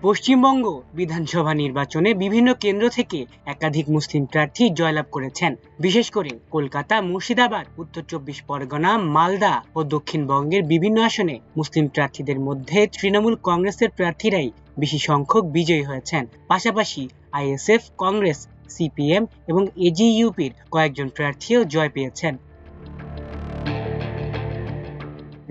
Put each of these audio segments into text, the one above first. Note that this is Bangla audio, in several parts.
পশ্চিমবঙ্গ বিধানসভা নির্বাচনে বিভিন্ন কেন্দ্র থেকে একাধিক মুসলিম প্রার্থী জয়লাভ করেছেন। বিশেষ করে কলকাতা, মুর্শিদাবাদ, উত্তর 24 পরগনা, মালদা ও দক্ষিণবঙ্গের বিভিন্ন আসনে মুসলিম প্রার্থীদের মধ্যে তৃণমূল কংগ্রেসের প্রার্থীরাই বেশি সংখ্যক বিজয়ী হয়েছেন। পাশাপাশি আইএসএফ, কংগ্রেস, সিপিএম এবং এজিইউপির কয়েকজন প্রার্থীও জয় পেয়েছেন।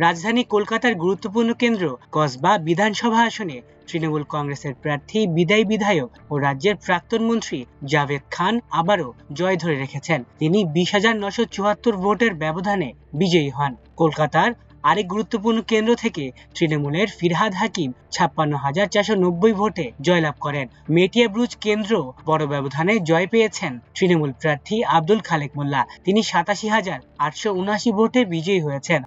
রাজধানী কলকাতার গুরুত্বপূর্ণ কেন্দ্র কসবা বিধানসভা আসনে তৃণমূল কংগ্রেসের প্রার্থী বিদায়ী বিধায়ক ও রাজ্যের প্রাক্তন মন্ত্রী জাভেদ খান আবারও জয় ধরে রেখেছেন। তিনি 20,974 ভোটের ব্যবধানে বিজয়ী হন। কলকাতার আরেক গুরুত্বপূর্ণ কেন্দ্র থেকে তৃণমূলের ফিরহাদ হাকিম 56,490 ভোটে জয়লাভ করেন। মেটিয়া ব্রুজ কেন্দ্র বড় ব্যবধানে জয় পেয়েছেন তৃণমূল প্রার্থী আব্দুল খালেক মোল্লা। তিনি 87,879 ভোটে বিজয়ী হয়েছেন।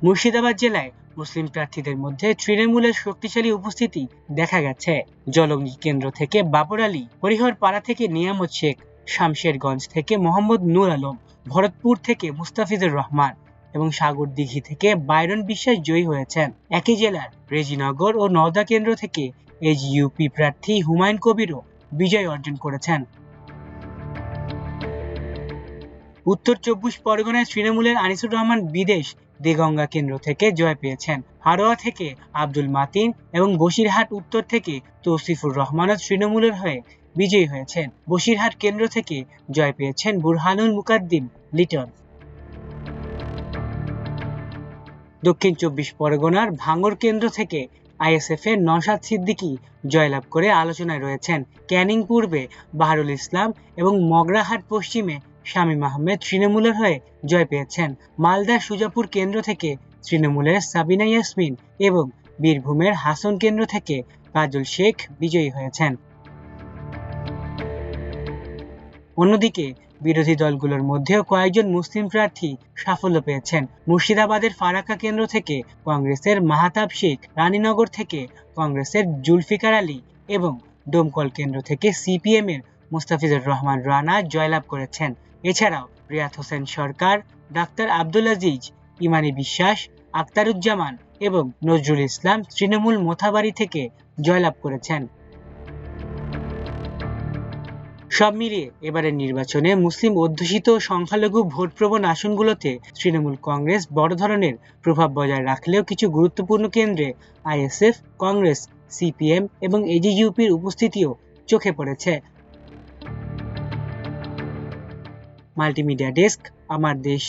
মুর্শিদাবাদ জেলায় মুসলিম প্রার্থীদের মধ্যে তৃণমূলের শক্তিশালী উপস্থিতি দেখা গেছে। জলঙ্গি কেন্দ্র থেকে বাবর আলী, হরিহরপাড়া থেকে নিয়ামত শেখ, শামশেরগঞ্জ থেকে মোহাম্মদ নূর আলম, ভরতপুর থেকে মুস্তাফিজুর রহমান এবং সাগরদিঘি থেকে বাইরন বিশ্বাস জয়ী হয়েছেন। একই জেলার রেজিনগর ও নওদা কেন্দ্র থেকে এজিইউপি প্রার্থী হুমায়ুন কবিরও বিজয় অর্জন করেছেন। উত্তর 24 পরগনায় তৃণমূলের আনিসুর রহমান বিদেশ দেগঙ্গা কেন্দ্র থেকে জয় পেয়েছেন। হারোয়া থেকে আব্দুল মাতিন এবং বসিরহাট উত্তর থেকে তৌসিফুর রহমানও তৃণমূলের হয়ে বিজয়ী হয়েছেন। বসিরহাট কেন্দ্র থেকে জয় পেয়েছেন বুরহানুল মুকাদ্দিম লিটন। দক্ষিণ 24 পরগনার ভাঙড় কেন্দ্র থেকে আইএসএফ এর নওশাদ সিদ্দিকী জয়লাভ করে আলোচনায় রয়েছেন। ক্যানিং পূর্বে বাহারুল ইসলাম এবং মগরাহাট পশ্চিমে শামীম আহমেদ তৃণমূলের হয়ে জয় পেয়েছেন। মালদার সুজাপুর কেন্দ্র থেকে তৃণমূলের সাবিনা ইয়াসমিন এবং বীরভূমের হাসন কেন্দ্র থেকে কাজল শেখ বিজয়ী হয়েছেন। অন্যদিকে বিরোধী দলগুলোর মধ্যেও কয়েকজন মুসলিম প্রার্থী সাফল্য পেয়েছেন। মুর্শিদাবাদের ফারাক্কা কেন্দ্র থেকে কংগ্রেসের মাহতাব শেখ, রানীনগর থেকে কংগ্রেসের জুলফিকার আলী এবং ডোমকল কেন্দ্র থেকে সিপিএম এর মুস্তাফিজুর রহমান রানা জয়লাভ করেছেন। এছাড়াও রিয়াত হোসেন সরকার, ডাক্তার আব্দুল আজিজ, ইমানি বিশ্বাস, আখতারুজ্জামান এবং নজরুল ইসলাম তৃণমূল মোথাবাড়ি থেকে জয়লাভ করেছেন। সব মিলিয়ে এবারের নির্বাচনে মুসলিম অধ্যুষিত সংখ্যালঘু ভোটপ্রবণ আসনগুলোতে তৃণমূল কংগ্রেস বড় ধরনের প্রভাব বজায় রাখলেও কিছু গুরুত্বপূর্ণ কেন্দ্রে আইএসএফ, কংগ্রেস, সিপিএম এবং এজিইউপির উপস্থিতিও চোখে পড়েছে। মাল্টিমিডিয়া ডেস্ক, আমার দেশ।